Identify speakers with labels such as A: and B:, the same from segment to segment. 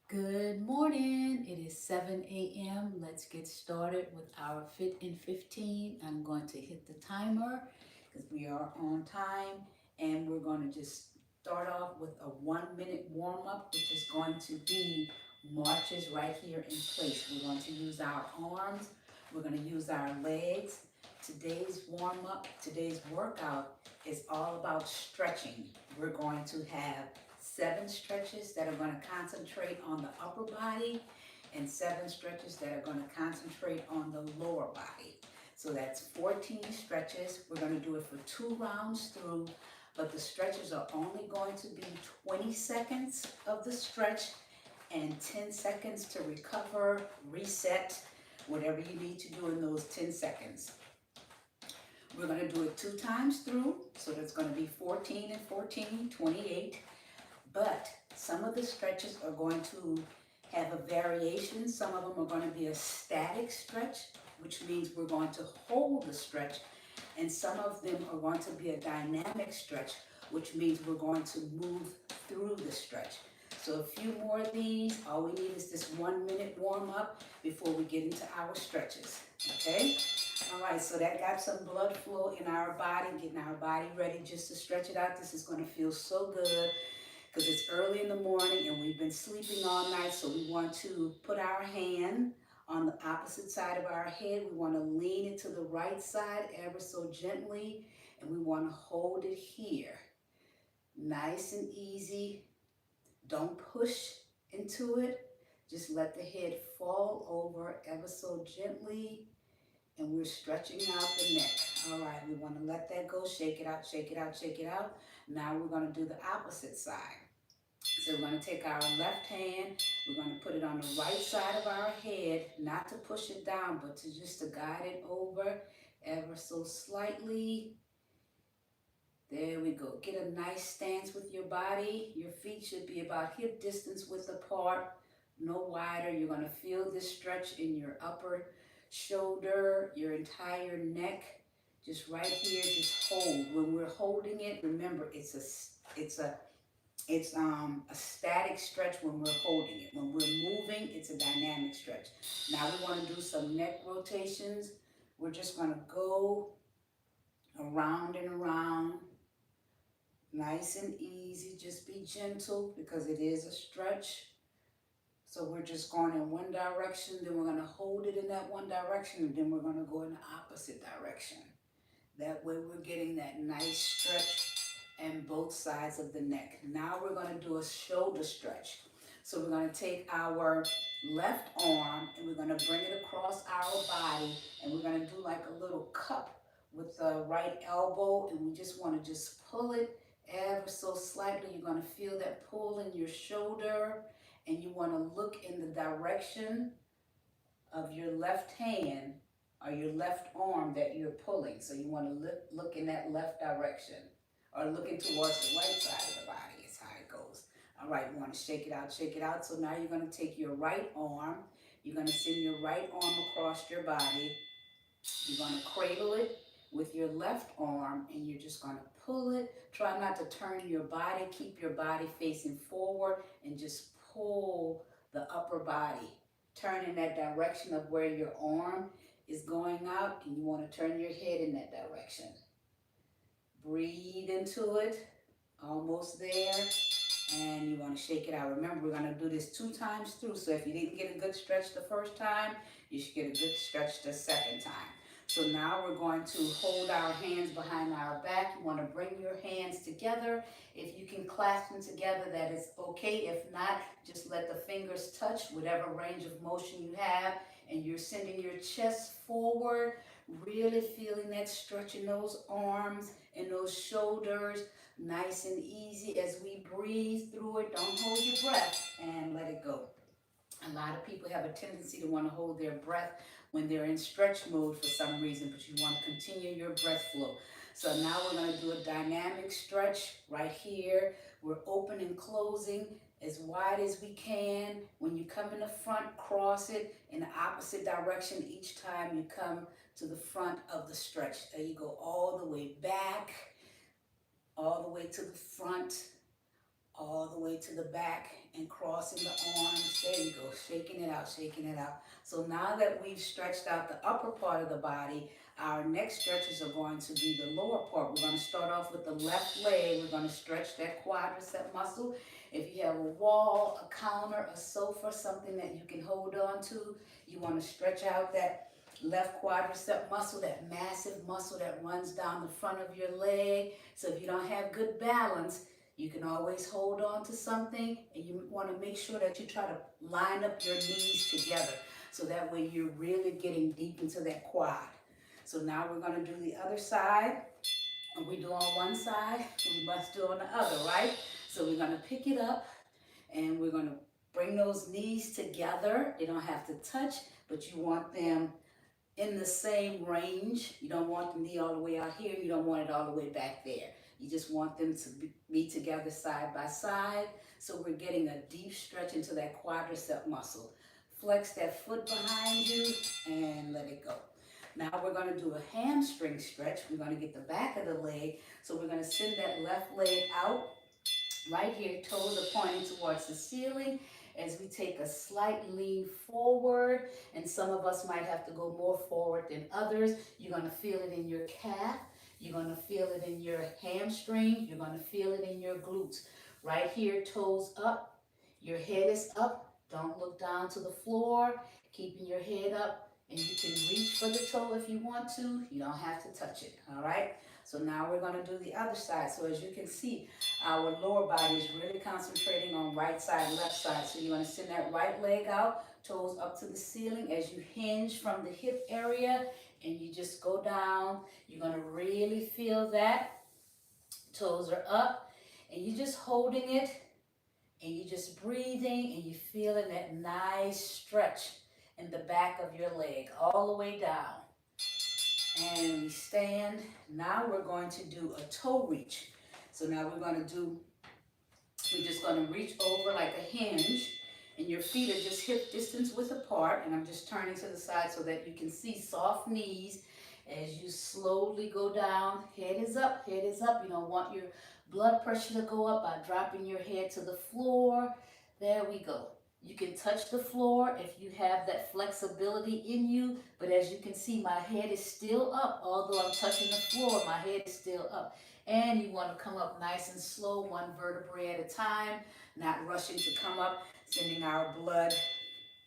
A: Good morning. It is 7 a.m. Let's get started with our Fit in 15. I'm going to hit the timer because we are on time, and we're going to just start off with a 1 minute warm up, which is going to be marches right here in place. We're going to use our arms, we're going to use our legs. Today's warm up, today's workout is all about stretching. We're going to have 7 stretches that are going to concentrate on the upper body and 7 stretches that are going to concentrate on the lower body. So that's 14 stretches. We're going to do it for 2 rounds through, but the stretches are only going to be 20 seconds of the stretch and 10 seconds to recover, reset, whatever you need to do in those 10 seconds. We're going to do it 2 times through, so that's going to be 14 and 14, 28. But some of the stretches are going to have a variation. Some of them are going to be a static stretch, which means we're going to hold the stretch. And some of them are going to be a dynamic stretch, which means we're going to move through the stretch. So a few more of these. All we need is this 1 minute warm up before we get into our stretches. Okay? All right, so that got some blood flow in our body, getting our body ready just to stretch it out. This is going to feel so good because it's early in the morning and we've been sleeping all night. So we want to put our hand on the opposite side of our head. We want to lean it to the right side ever so gently, and we want to hold it here. Nice and easy. Don't push into it. Just let the head fall over ever so gently, and we're stretching out the neck. All right, we want to let that go. Shake it out, shake it out, shake it out. Now we're going to do the opposite side. So we're going to take our left hand, we're going to put it on the right side of our head, not to push it down, but to guide it over ever so slightly. There we go. Get a nice stance with your body. Your feet should be about hip distance width apart, no wider. You're going to feel this stretch in your upper shoulder, your entire neck. Just right here, just hold. When we're holding it, remember it's a static stretch when we're holding it. When we're moving, it's a dynamic stretch. Now we want to do some neck rotations. We're just going to go around and around. Nice and easy. Just be gentle because it is a stretch. So we're just going in one direction, then we're going to hold it in that one direction, and then we're going to go in the opposite direction. That way we're getting that nice stretch and both sides of the neck. Now we're going to do a shoulder stretch. So we're going to take our left arm and we're going to bring it across our body, and we're going to do like a little cup with the right elbow, and we just want to just pull it ever so slightly. You're going to feel that pull in your shoulder, and you want to look in the direction of your left hand or your left arm that you're pulling. So you want to look in that left direction, or looking towards the right side of the body is how it goes. All right, you want to shake it out, shake it out. So now you're going to take your right arm. You're going to send your right arm across your body. You're going to cradle it with your left arm, and you're just going to pull it. Try not to turn your body. Keep your body facing forward and just pull the upper body. Turn in that direction of where your arm is going out, and you want to turn your head in that direction. Breathe into it. Almost there. And you want to shake it out. Remember, we're going to do this 2 times through. So if you didn't get a good stretch the first time, you should get a good stretch the second time. So now we're going to hold our hands behind our back. You want to bring your hands together. If you can clasp them together, that is okay. If not, just let the fingers touch, whatever range of motion you have. And you're sending your chest forward, really feeling that stretch in those arms and those shoulders. Nice and easy as we breathe through it. Don't hold your breath and let it go. A lot of people have a tendency to want to hold their breath when they're in stretch mode for some reason, but you want to continue your breath flow. So now we're going to do a dynamic stretch right here. We're open and closing as wide as we can. When you come in the front, cross it in the opposite direction each time you come to the front of the stretch. There you go, all the way back, all the way to the front, all the way to the back and crossing the arms. There you go, shaking it out, shaking it out. So now that we've stretched out the upper part of the body, our next stretches are going to be the lower part. We're going to start off with the left leg. We're going to stretch that quadricep muscle. If you have a wall, a counter, a sofa, something that you can hold on to, you want to stretch out that left quadricep muscle, that massive muscle that runs down the front of your leg. So if you don't have good balance, you can always hold on to something, and you want to make sure that you try to line up your knees together so that way you're really getting deep into that quad. So now we're going to do the other side. And we do on one side, we must do on the other, right? So we're going to pick it up and we're going to bring those knees together. They don't have to touch, but you want them in the same range. You don't want the knee all the way out here. You don't want it all the way back there. You just want them to be together side by side. So we're getting a deep stretch into that quadricep muscle. Flex that foot behind you and let it go. Now we're going to do a hamstring stretch. We're going to get the back of the leg. So we're going to send that left leg out right here. Toes are pointing towards the ceiling as we take a slight lean forward. And some of us might have to go more forward than others. You're going to feel it in your calf. You're going to feel it in your hamstring. You're going to feel it in your glutes. Right here, toes up. Your head is up. Don't look down to the floor. Keeping your head up. And you can reach for the toe if you want to. You don't have to touch it, all right? So now we're going to do the other side. So as you can see, our lower body is really concentrating on right side, left side. So you're going to send that right leg out, toes up to the ceiling as you hinge from the hip area, and you just go down. You're going to really feel that. Toes are up, and you're just holding it, and you're just breathing, and you're feeling that nice stretch in the back of your leg, all the way down. And we stand. Now we're going to do a toe reach. So now we're just going to reach over like a hinge, and your feet are just hip distance width apart. And I'm just turning to the side so that you can see soft knees as you slowly go down. Head is up, head is up. You don't want your blood pressure to go up by dropping your head to the floor. There we go. You can touch the floor if you have that flexibility in you, but as you can see, my head is still up. Although I'm touching the floor, my head is still up. And you want to come up nice and slow, one vertebrae at a time, not rushing to come up, sending our blood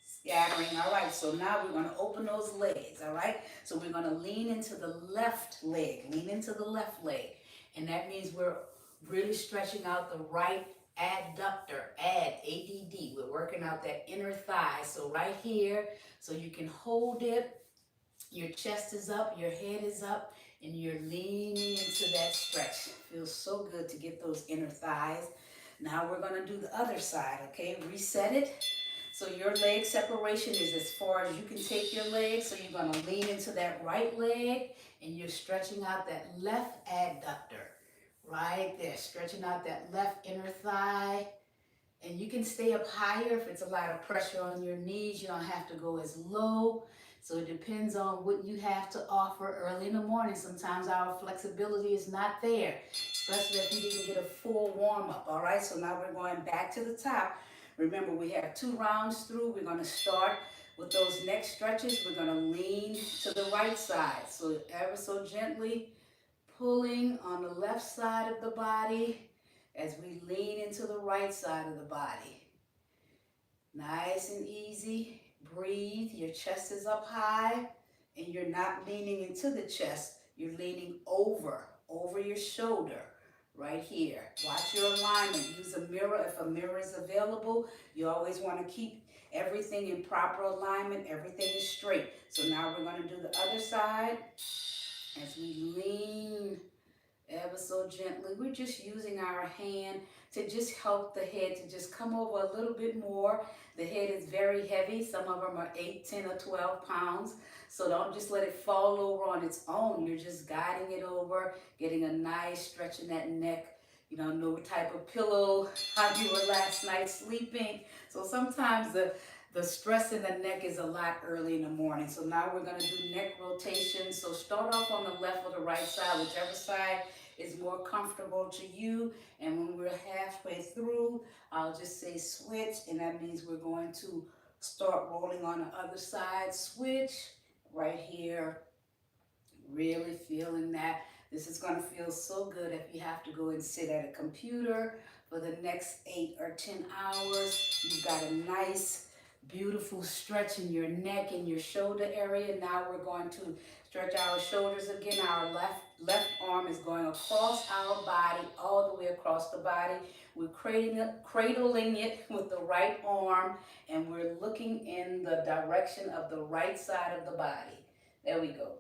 A: scattering. All right, so now we're going to open those legs, all right? So we're going to lean into the left leg, And that means we're really stretching out the right adductor, ADD. We're working out that inner thigh. So right here, so you can hold it. Your chest is up, your head is up, and you're leaning into that stretch. Feels so good to get those inner thighs. Now we're going to do the other side, okay? Reset it. So your leg separation is as far as you can take your leg. So you're going to lean into that right leg, and you're stretching out that left adductor. Right there, stretching out that left inner thigh. And you can stay up higher if it's a lot of pressure on your knees. You don't have to go as low. So it depends on what you have to offer early in the morning. Sometimes our flexibility is not there, especially if you didn't get a full warm-up, all right? So now we're going back to the top. Remember, we have 2 rounds through. We're going to start with those neck stretches. We're going to lean to the right side. So ever so gently pulling on the left side of the body as we lean into the right side of the body. Nice and easy. Breathe. Your chest is up high, and you're not leaning into the chest. You're leaning over your shoulder right here. Watch your alignment. Use a mirror if a mirror is available. You always want to keep everything in proper alignment. Everything is straight. So now we're going to do the other side. As we lean ever so gently, we're just using our hand to just help the head to just come over a little bit more. The head is very heavy. Some of them are 8, 10, or 12 pounds. So don't just let it fall over on its own. You're just guiding it over, getting a nice stretch in that neck. You don't know what type of pillow, how you were last night sleeping. So sometimes the stress in the neck is a lot early in the morning. So now we're going to do neck rotation. So start off on the left or the right side, whichever side is more comfortable to you. And when we're halfway through, I'll just say switch, and that means we're going to start rolling on the other side. Switch right here. Really feeling that. This is going to feel so good if you have to go and sit at a computer for the next 8 or 10 hours. You've got a nice, beautiful stretch in your neck and your shoulder area. Now we're going to stretch our shoulders again. Our left arm is going across our body, all the way across the body. We're cradling it with the right arm, and we're looking in the direction of the right side of the body. There we go.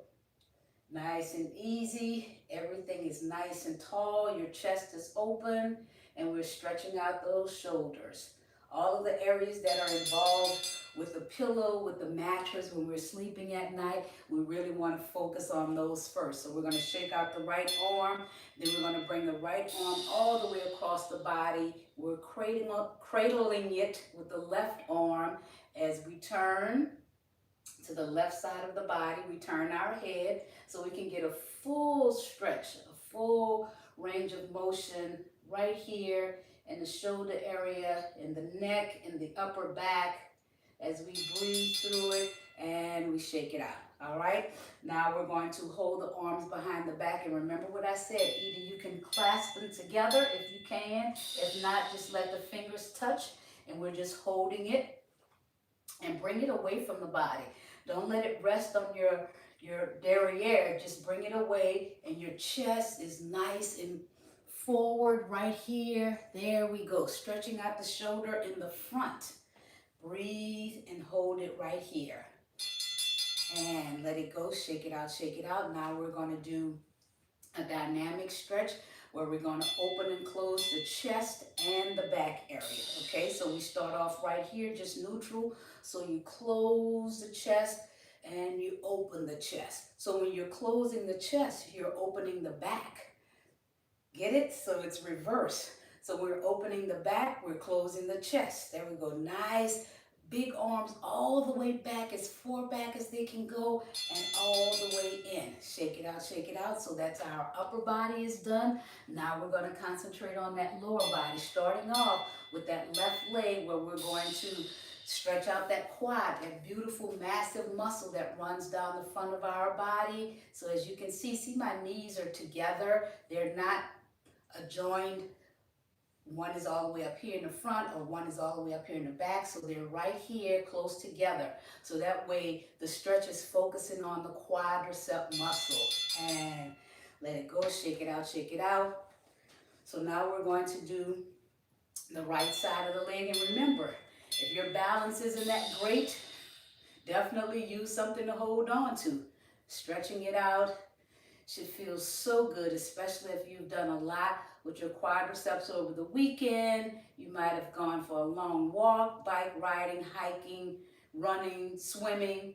A: Nice and easy. Everything is nice and tall. Your chest is open, and we're stretching out those shoulders. All of the areas that are involved with the pillow, with the mattress, when we're sleeping at night, we really want to focus on those first. So we're going to shake out the right arm. Then we're going to bring the right arm all the way across the body. We're cradling it with the left arm as we turn to the left side of the body. We turn our head so we can get a full stretch, a full range of motion right here in the shoulder area, in the neck, in the upper back, as we breathe through it and we shake it out. All right, now we're going to hold the arms behind the back, and remember what I said, either you can clasp them together if you can, if not, just let the fingers touch, and we're just holding it and bring it away from the body. Don't let it rest on your derriere. Just bring it away, and your chest is nice and forward right here. There we go. Stretching out the shoulder in the front. Breathe and hold it right here. And let it go. Shake it out, shake it out. Now we're going to do a dynamic stretch where we're going to open and close the chest and the back area. Okay, so we start off right here, just neutral. So you close the chest and you open the chest. So when you're closing the chest, you're opening the back. Get it? So it's reverse. So we're opening the back, we're closing the chest. There we go. Nice. Big arms all the way back, as far back as they can go, and all the way in. Shake it out, shake it out. So that's our upper body is done. Now we're going to concentrate on that lower body, starting off with that left leg where we're going to stretch out that quad, that beautiful, massive muscle that runs down the front of our body. So as you can see my knees are together. They're not joined. One is all the way up here in the front, or one is all the way up here in the back. So they're right here close together. So that way the stretch is focusing on the quadricep muscle. And let it go, shake it out, shake it out. So now we're going to do the right side of the leg. And remember, if your balance isn't that great, definitely use something to hold on to. Stretching it out should feel so good, especially if you've done a lot with your quadriceps over the weekend. You might have gone for a long walk, bike riding, hiking, running, swimming.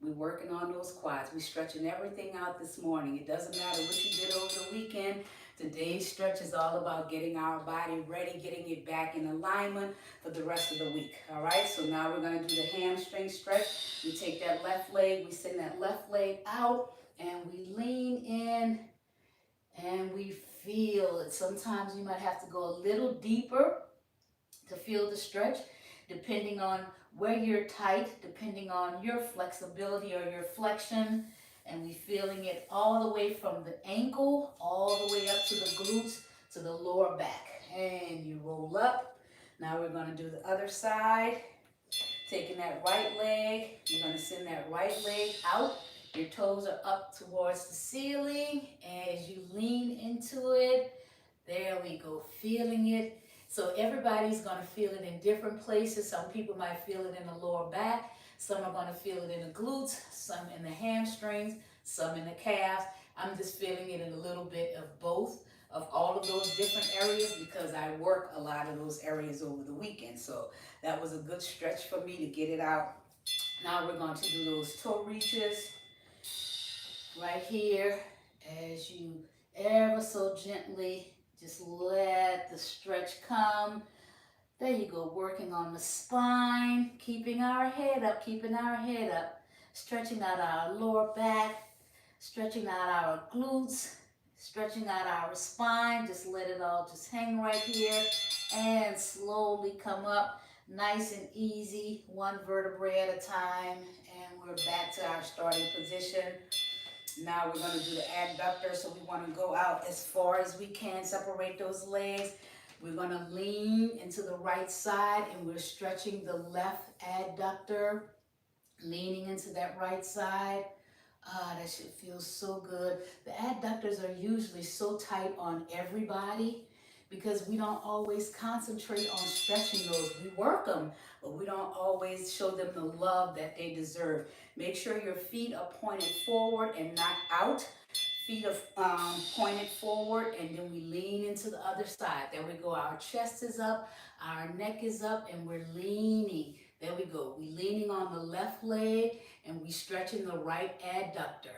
A: We're working on those quads. We're stretching everything out this morning. It doesn't matter what you did over the weekend. Today's stretch is all about getting our body ready, getting it back in alignment for the rest of the week. All right, so now we're going to do the hamstring stretch. We take that left leg, we send that left leg out, and we lean in and we feel it. Sometimes you might have to go a little deeper to feel the stretch, depending on where you're tight, depending on your flexibility or your flexion. And we feeling it all the way from the ankle, all the way up to the glutes, to the lower back. And you roll up. Now we're going to do the other side. Taking that right leg, you're going to send that right leg out. Your toes are up towards the ceiling. As you lean into it, there we go, feeling it. So everybody's going to feel it in different places. Some people might feel it in the lower back. Some are going to feel it in the glutes, some in the hamstrings, some in the calves. I'm just feeling it in a little bit of both, of all of those different areas, because I work a lot of those areas over the weekend. So that was a good stretch for me to get it out. Now we're going to do those toe reaches right here. As you ever so gently just let the stretch come. There you go, working on the spine, keeping our head up, stretching out our lower back, stretching out our glutes, Stretching out our spine, just let it all just hang right here and slowly come up nice and easy, one vertebrae at a time. And we're back to our starting position. Now we're going to do the adductor, so we want to go out as far as we can, separate those legs. We're going to lean into the right side, and we're stretching the left adductor, leaning into that right side. Ah, that should feel so good. The adductors are usually so tight on everybody because we don't always concentrate on stretching those. We work them, but we don't always show them the love that they deserve. Make sure your feet are pointed forward and not out. Feet are pointed forward, and then we lean into the other side. There we go. Our chest is up, our neck is up, and we're leaning. There we go. We're leaning on the left leg, and we stretching the right adductor.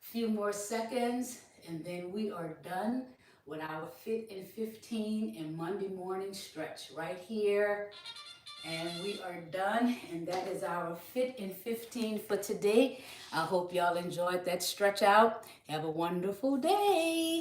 A: Few more seconds, and then we are done with our Fit in 15 and Monday morning stretch right here. And we are done, and that is our Fit in 15 for today. I hope y'all enjoyed that stretch out. Have a wonderful day.